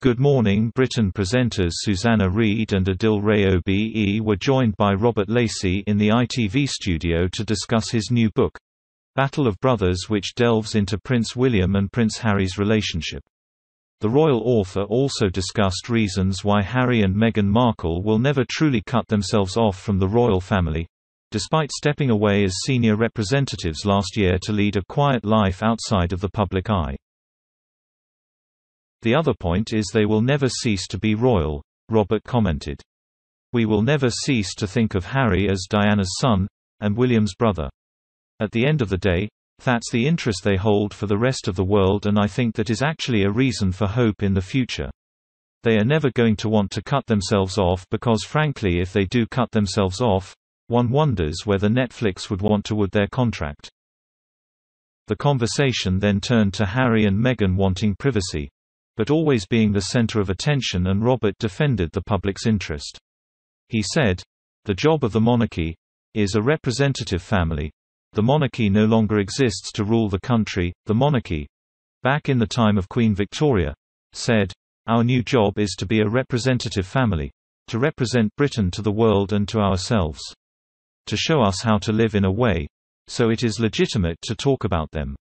Good Morning Britain presenters Susanna Reid and Adil Rayobi were joined by Robert Lacey in the ITV studio to discuss his new book, Battle of Brothers, which delves into Prince William and Prince Harry's relationship. The royal author also discussed reasons why Harry and Meghan Markle will never truly cut themselves off from the royal family, despite stepping away as senior representatives last year to lead a quiet life outside of the public eye. The other point is they will never cease to be royal, Robert commented. We will never cease to think of Harry as Diana's son, and William's brother. At the end of the day, that's the interest they hold for the rest of the world, and I think that is actually a reason for hope in the future. They are never going to want to cut themselves off because frankly if they do cut themselves off, one wonders whether Netflix would want to would their contract. The conversation then turned to Harry and Meghan wanting privacy, but always being the center of attention, and Robert defended the public's interest. He said, "The job of the monarchy is a representative family. The monarchy no longer exists to rule the country. The monarchy, back in the time of Queen Victoria, said, our new job is to be a representative family, to represent Britain to the world and to ourselves, to show us how to live in a way, so it is legitimate to talk about them."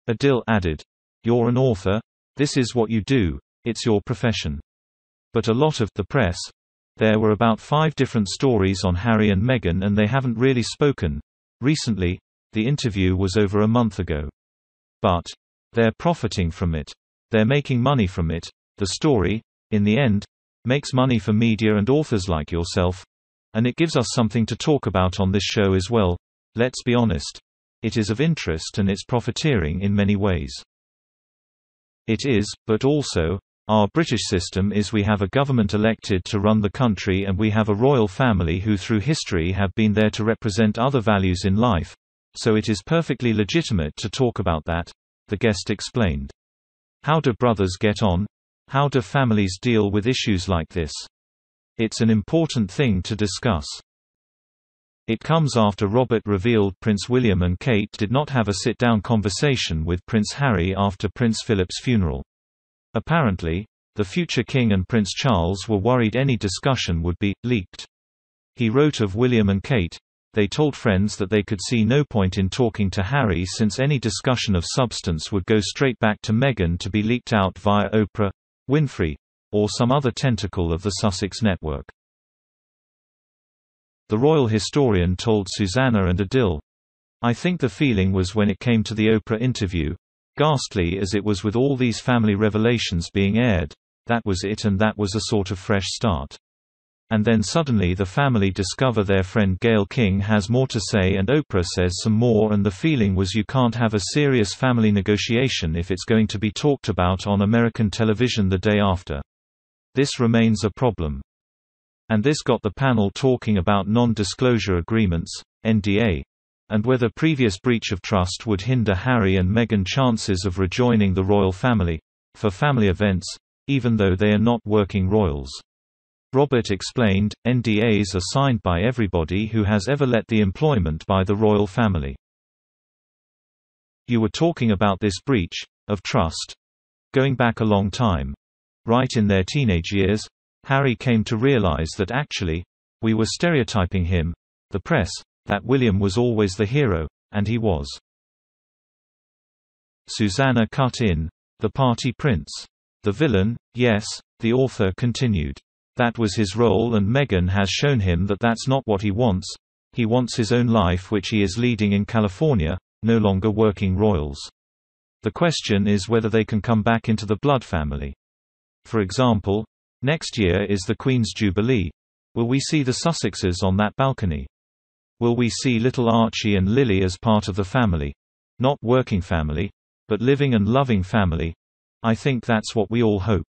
Adil added, "You're an author. This is what you do, it's your profession. But a lot of the press, there were about 5 different stories on Harry and Meghan and they haven't really spoken recently. The interview was over a month ago. But they're profiting from it. They're making money from it. The story, in the end, makes money for media and authors like yourself. And it gives us something to talk about on this show as well. Let's be honest. It is of interest and it's profiteering in many ways. It is, but also, our British system is we have a government elected to run the country and we have a royal family who through history have been there to represent other values in life, so it is perfectly legitimate to talk about that," the guest explained. "How do brothers get on? How do families deal with issues like this? It's an important thing to discuss." It comes after Robert revealed Prince William and Kate did not have a sit-down conversation with Prince Harry after Prince Philip's funeral. Apparently, the future king and Prince Charles were worried any discussion would be leaked. He wrote of William and Kate, "They told friends that they could see no point in talking to Harry since any discussion of substance would go straight back to Meghan to be leaked out via Oprah Winfrey, or some other tentacle of the Sussex network." The royal historian told Susanna and Adil, "I think the feeling was when it came to the Oprah interview, ghastly as it was with all these family revelations being aired, that was it, and that was a sort of fresh start. And then suddenly the family discover their friend Gayle King has more to say and Oprah says some more, and the feeling was you can't have a serious family negotiation if it's going to be talked about on American television the day after. This remains a problem." And this got the panel talking about non-disclosure agreements, NDA, and whether previous breach of trust would hinder Harry and Meghan chances of rejoining the royal family, for family events, even though they are not working royals. Robert explained, NDAs are signed by everybody who has ever let the employment by the royal family. You were talking about this breach of trust going back a long time. Right in their teenage years, Harry came to realize that actually, we were stereotyping him, the press, that William was always the hero, and he was. Susanna cut in, "The party prince. The villain, yes," the author continued. "That was his role, and Meghan has shown him that that's not what he wants. He wants his own life, which he is leading in California, no longer working royals. The question is whether they can come back into the blood family. For example, next year is the Queen's Jubilee. Will we see the Sussexes on that balcony? Will we see little Archie and Lily as part of the family? Not working family, but living and loving family? I think that's what we all hope."